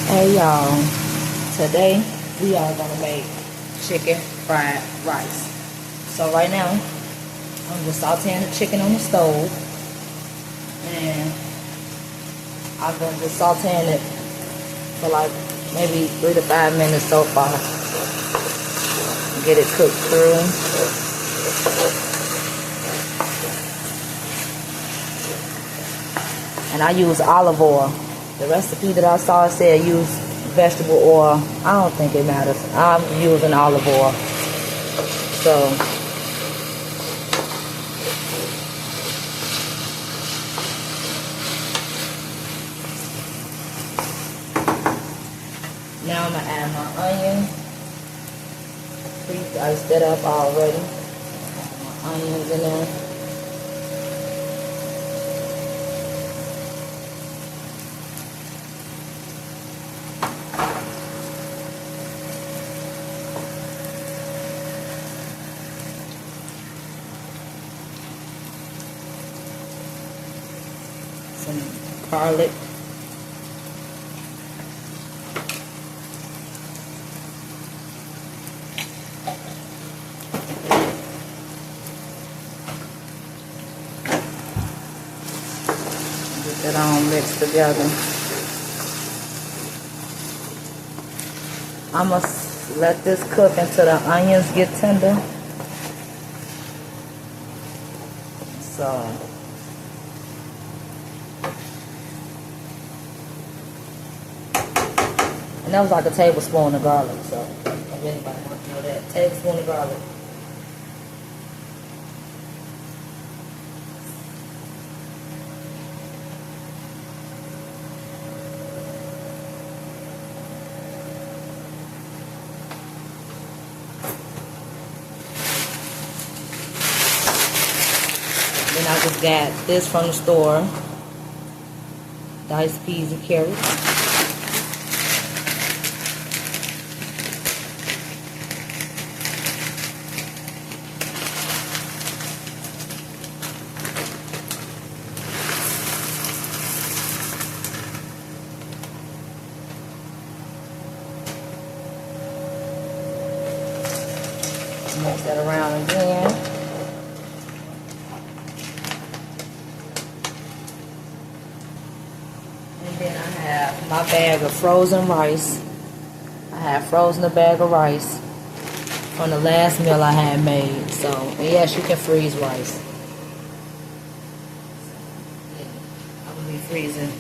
Hey y'all, today we are gonna make chicken fried rice. So right now, I'm just sauteing the chicken on the stove, and I've been just sauteing it for like maybe 3 to 5 minutes so far. Get it cooked through. And I use olive oil. The recipe that I saw said use vegetable oil. I don't think it matters. I'm using olive oil. So now I'm gonna add my onion. Pre-diced that up already. My onions in there. Some garlic. Get that all mixed together. I'm going to let this cook until the onions get tender. So and that was like a tablespoon of garlic, so if anybody wants to know that. Tablespoon of garlic. Then I just got this from the store. Diced peas and carrots. Mix that around again. And then I have my bag of frozen rice. I have frozen a bag of rice from the last meal I had made. So, and yes, you can freeze rice. I'm going to be freezing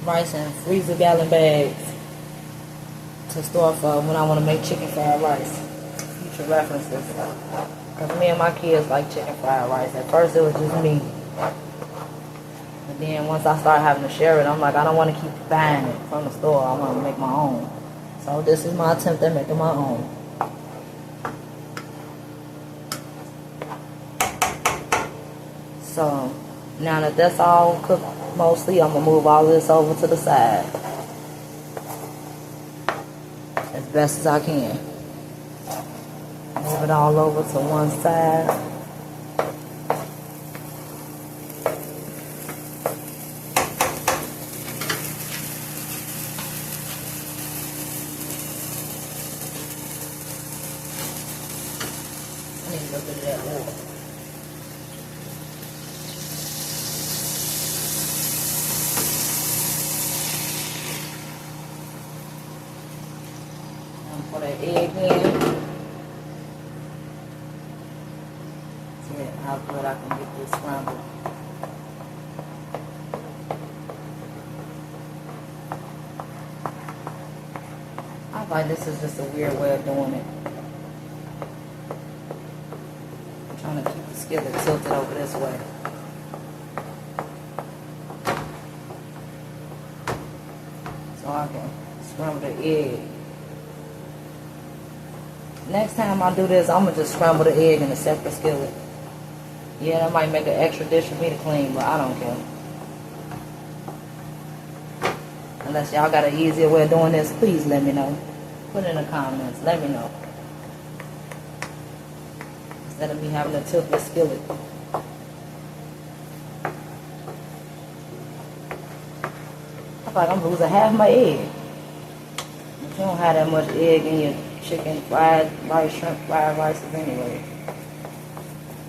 rice in freezer gallon bags to store for when I want to make chicken fried rice. Future references. Because me and my kids like chicken fried rice. At first it was just me. And then once I started having to share it, I'm like, I don't want to keep buying it from the store. I want to make my own. So this is my attempt at making my own. So now that that's all cooked mostly, I'm going to move all of this over to the side as best as I can. Move it all over to one side. I need a little bit of that oil. Put an egg in. See how good I can get this scrambled. I find this is just a weird way of doing it. I'm trying to keep the skillet tilted over this way. So I can scramble the egg. Next time I do this, I'm going to just scramble the egg in a separate skillet. Yeah, that might make an extra dish for me to clean, but I don't care. Unless y'all got an easier way of doing this, please let me know. Put it in the comments. Let me know. Instead of me having to tilt the skillet. I feel like I'm losing half my egg. But you don't have that much egg in your chicken fried rice, shrimp fried rices anyway.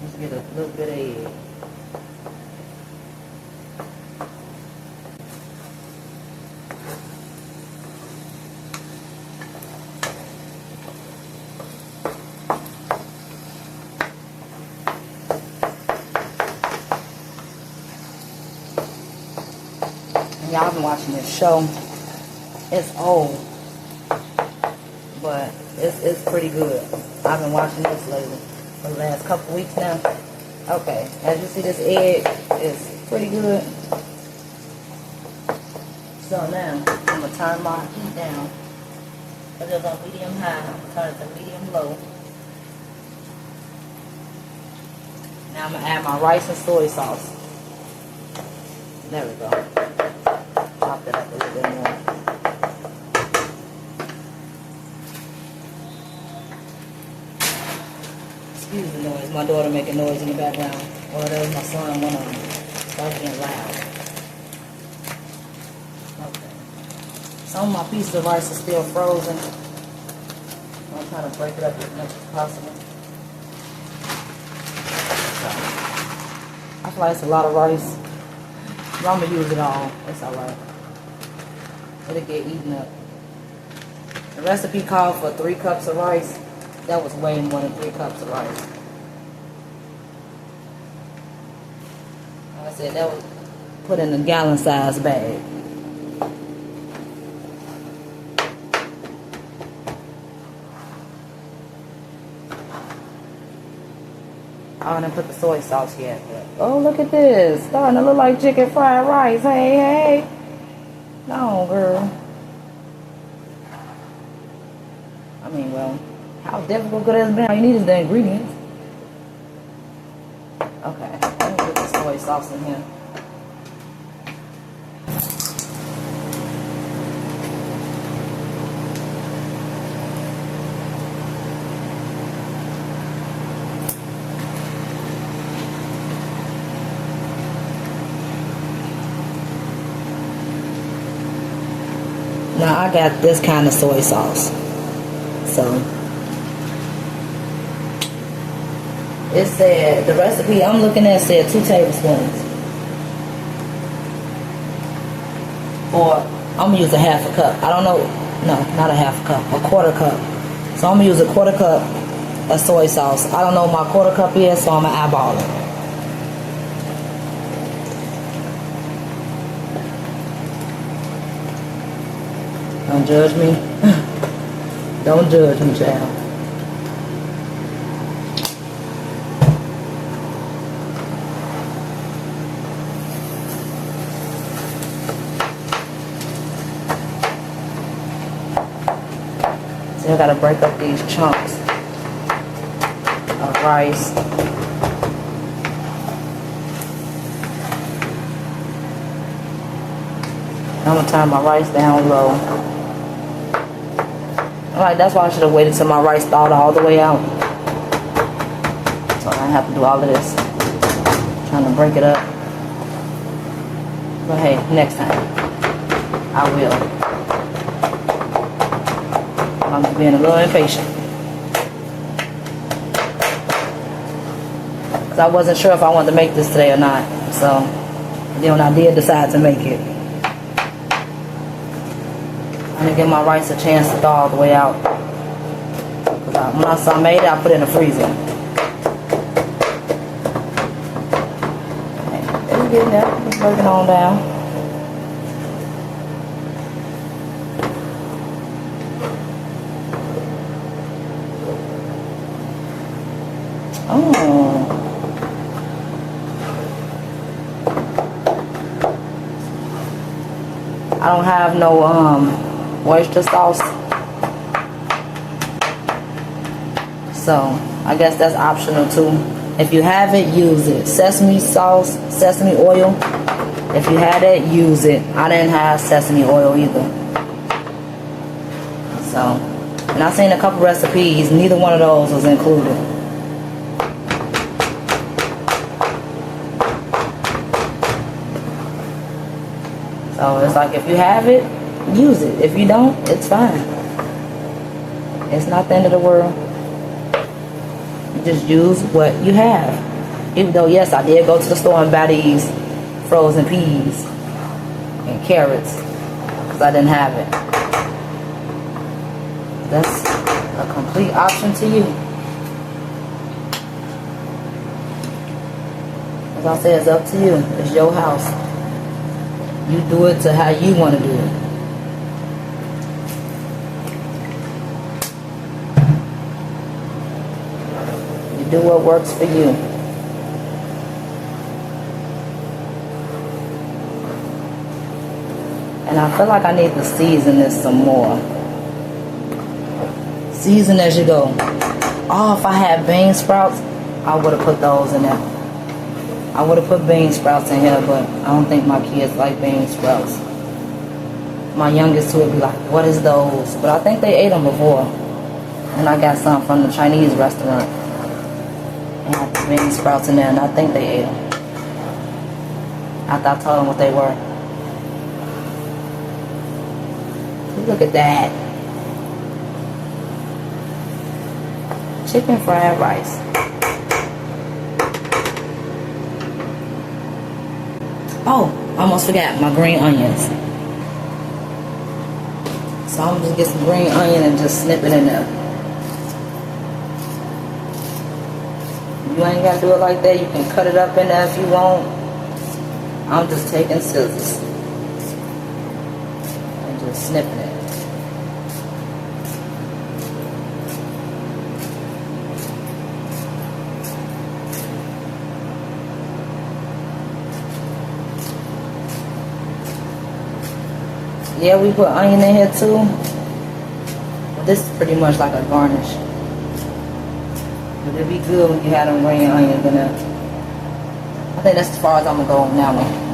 Just get a little bit of egg. Y'all been watching this show. It's old, but it's pretty good. I've been watching this lately for the last couple weeks now. Okay, as you see, this egg is pretty good. So now I'm gonna turn my heat down. It was on medium high. I'm gonna turn it to medium low. Now I'm gonna add my rice and soy sauce. There we go. Chop it up a little bit more. Excuse the noise. My daughter making noise in the background. Or that was my son, one of them. Started getting loud. Okay. Some of my pieces of rice are still frozen. I'm trying to break it up as much as possible. So, I feel like it's a lot of rice. But I'm going to use it all. It's alright. It'll get eaten up. The recipe called for 3 cups of rice. That was way more than 3 cups of rice. Like I said, that was put in a gallon-sized bag. I didn't put the soy sauce yet. But, oh, look at this. Starting to look like chicken fried rice. Hey, hey. No, girl. I mean, well, how difficult could it have been? All you need is the ingredients. Okay, let me put the soy sauce in here. Now I got this kind of soy sauce. So it said, the recipe I'm looking at said 2 tablespoons. Or I'm gonna use a half a cup. I don't know. No, not a half a cup. A quarter cup. So I'm gonna use a quarter cup of soy sauce. I don't know what my quarter cup is, so I'm gonna eyeball it. Don't judge me. Don't judge me, child. So I gotta break up these chunks of rice. I'm gonna turn my rice down low. Alright, that's why I should have waited till my rice thawed all the way out. So I don't have to do all of this. Trying to break it up. But hey, next time I will. I'm just being a little impatient. Because I wasn't sure if I wanted to make this today or not. So then when I did decide to make it, I'm going to give my rice a chance to thaw all the way out. When I made it, I put it in the freezer. Okay, it's getting there. It's working on down. Oh. I don't have no oyster sauce, so I guess that's optional too. If you have it, use it. Sesame sauce, sesame oil, if you had it, use it. I didn't have sesame oil either. So, and I've seen a couple recipes, neither one of those was included. So it's like if you have it, use it. If you don't, it's fine. It's not the end of the world. You just use what you have. Even though, yes, I did go to the store and buy these frozen peas and carrots because I didn't have it. That's a complete option to you. As I say, it's up to you. It's your house. You do it to how you want to do it. You do what works for you. And I feel like I need to season this some more. Season as you go. Oh, if I had bean sprouts, I would have put those in there. I would have put bean sprouts in here, but I don't think my kids like bean sprouts. My youngest would be like, what is those? But I think they ate them before. And I got some from the Chinese restaurant. And I had the bean sprouts in there, and I think they ate them. After I told them what they were. Look at that. Chicken fried rice. Oh, I almost forgot my green onions. So I'm just get some green onion and just snip it in there. You ain't gotta do it like that. You can cut it up in there if you want. I'm just taking scissors and just snipping it. Yeah, we put onion in here too. But this is pretty much like a garnish. But it'd be good when you had them green onions in there. I think that's as far as I'm gonna go on that one.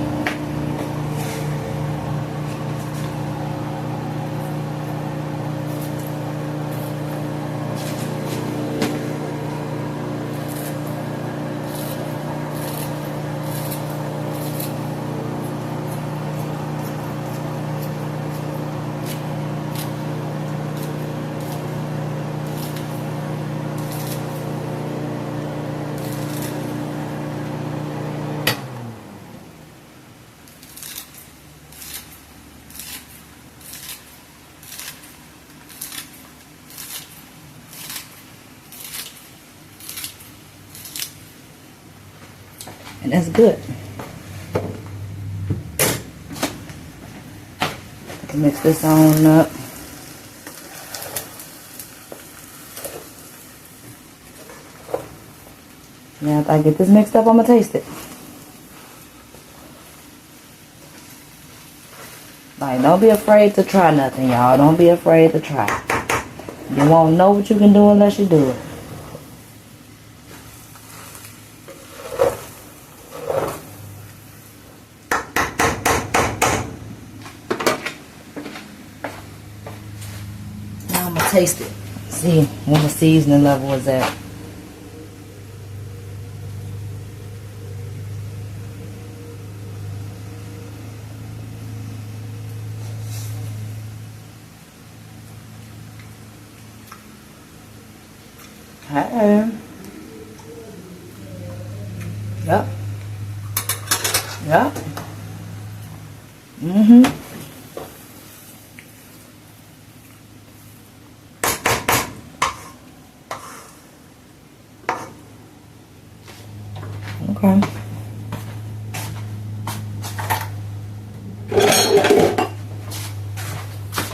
And that's good. I can mix this on up. Now if I get this mixed up, I'm gonna taste it. Like, don't be afraid to try nothing, y'all. Don't be afraid to try. You won't know what you can do unless you do it. Now I'm gonna taste it. See what the seasoning level is at. Okay. Yep. Yep. Okay.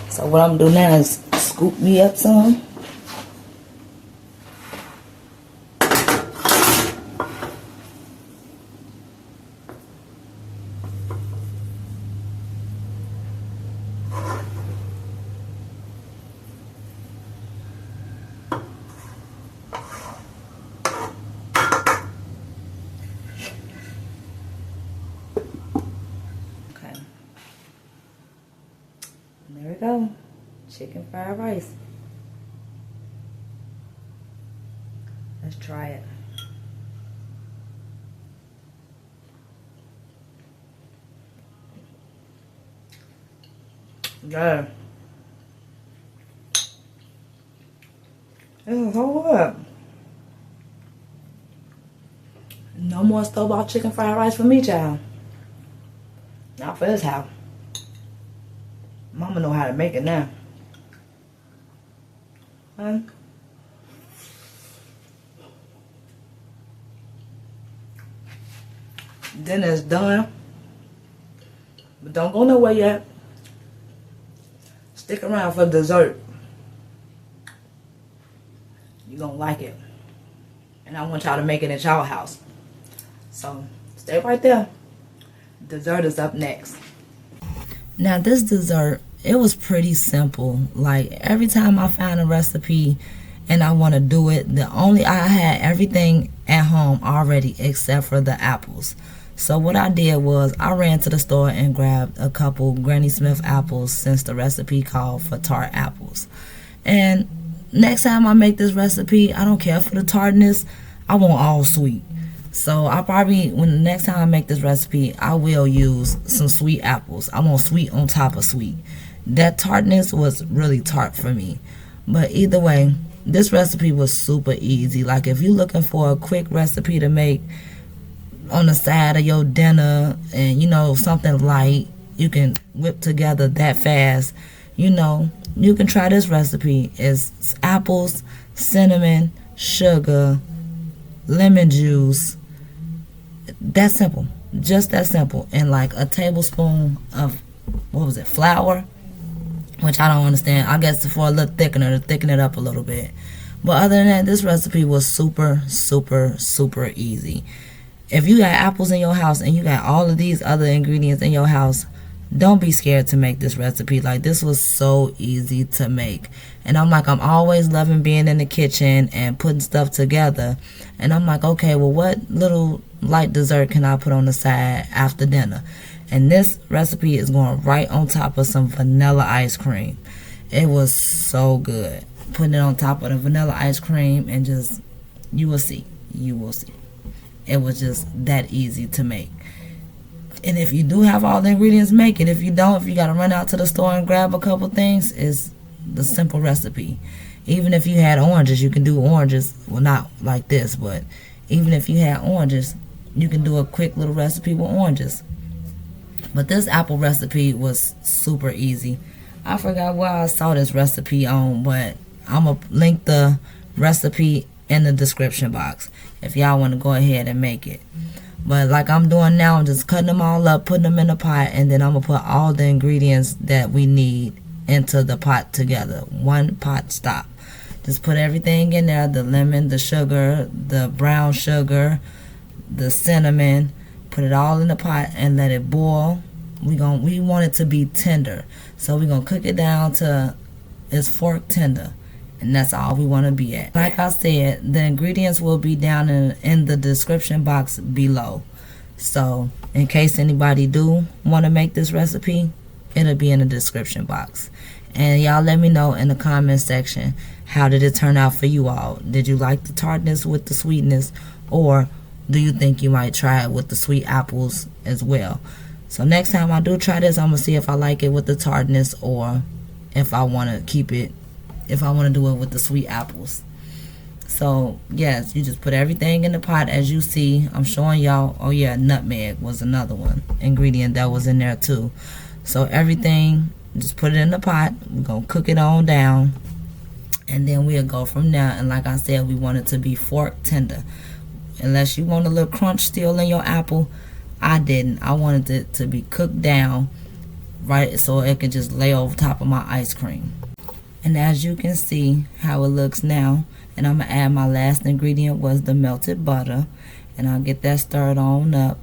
So what I'm doing now is scoop me up some. There we go. Chicken fried rice. Let's try it. Yeah. It's so good. No more store-bought chicken fried rice for me, child. Not for this house. Mama know how to make it now. Huh? Dinner's done. But don't go nowhere yet. Stick around for dessert. You're gonna like it. And I want y'all to make it at y'all house. So stay right there. Dessert is up next. Now this dessert, it was pretty simple. Like every time I find a recipe and I want to do it, I had everything at home already except for the apples. So what I did was I ran to the store and grabbed a couple Granny Smith apples, since the recipe called for tart apples. And next time I make this recipe, I don't care for the tartness. I want all sweet. So when the next time I make this recipe, I will use some sweet apples. I want sweet on top of sweet. That tartness was really tart for me. But either way, this recipe was super easy. Like if you're looking for a quick recipe to make on the side of your dinner and something light, you can whip together that fast, you can try this recipe. It's apples, cinnamon, sugar, lemon juice. That simple. Just that simple. And like a tablespoon of, flour, which I don't understand. I guess for a little thickener, to thicken it up a little bit. But other than that, this recipe was super, super, super easy. If you got apples in your house and you got all of these other ingredients in your house, don't be scared to make this recipe. Like, this was so easy to make. And I'm always loving being in the kitchen and putting stuff together. And I'm like, okay, well, what little light dessert can I put on the side after dinner? And this recipe is going right on top of some vanilla ice cream. It was so good. Putting it on top of the vanilla ice cream and just, you will see. You will see. It was just that easy to make. And if you do have all the ingredients, make it. If you don't, if you got to run out to the store and grab a couple things, it's the simple recipe. Even if you had oranges, you can do oranges. Well, not like this, but even if you had oranges, you can do a quick little recipe with oranges. But this apple recipe was super easy. I forgot where I saw this recipe on, but I'm going to link the recipe in the description box if y'all want to go ahead and make it. But like I'm doing now, I'm just cutting them all up, putting them in a pot, and then I'm going to put all the ingredients that we need into the pot together. One pot stop. Just put everything in there, the lemon, the sugar, the brown sugar, the cinnamon. Put it all in the pot and let it boil. We want it to be tender. So we're going to cook it down to it's fork tender. And that's all we want to be at. Like I said, the ingredients will be down in the description box below. So in case anybody do want to make this recipe, it'll be in the description box. And y'all let me know in the comment section, how did it turn out for you all? Did you like the tartness with the sweetness, or do you think you might try it with the sweet apples as well? So next time I do try this, I'm going to see if I like it with the tartness, or if I want to keep it, if I want to do it with the sweet apples. So yes, you just put everything in the pot as you see. I'm showing y'all. Oh yeah, nutmeg was another one ingredient that was in there too. So everything, just put it in the pot. We're going to cook it on down, and then we'll go from there. And like I said, we want it to be fork tender. Unless you want a little crunch still in your apple, I didn't. I wanted it to be cooked down, right, so it can just lay over top of my ice cream. And as you can see how it looks now, and I'm going to add my last ingredient was the melted butter. And I'll get that stirred on up.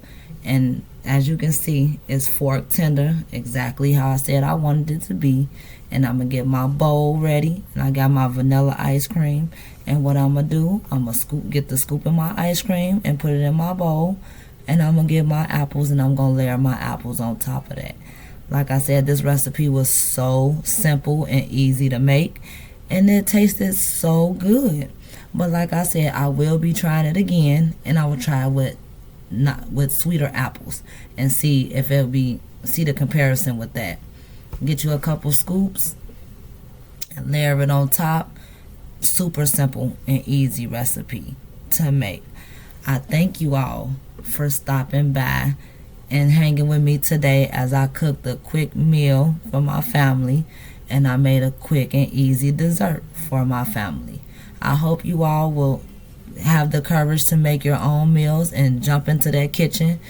And as you can see, it's fork tender, exactly how I said I wanted it to be. And I'm going to get my bowl ready. And I got my vanilla ice cream. And what I'm going to do, I'm going to get the scoop of my ice cream and put it in my bowl. And I'm going to get my apples, and I'm going to layer my apples on top of that. Like I said, this recipe was so simple and easy to make, and it tasted so good. But like I said, I will be trying it again, and I will try it with sweeter apples and see if see the comparison with that. Get you a couple scoops and layer it on top. Super simple and easy recipe to make. I thank you all for stopping by and hanging with me today as I cooked a quick meal for my family, and I made a quick and easy dessert for my family. I hope you all will have the courage to make your own meals and jump into that kitchen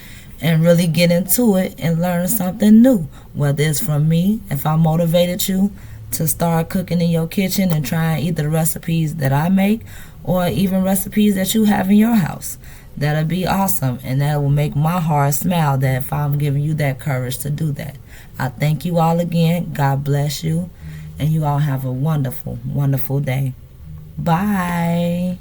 and really get into it and learn something new. Whether it's from me, if I motivated you to start cooking in your kitchen and trying either the recipes that I make or even recipes that you have in your house. That'll be awesome, and that will make my heart smile that if I'm giving you that courage to do that. I thank you all again. God bless you, and you all have a wonderful, wonderful day. Bye.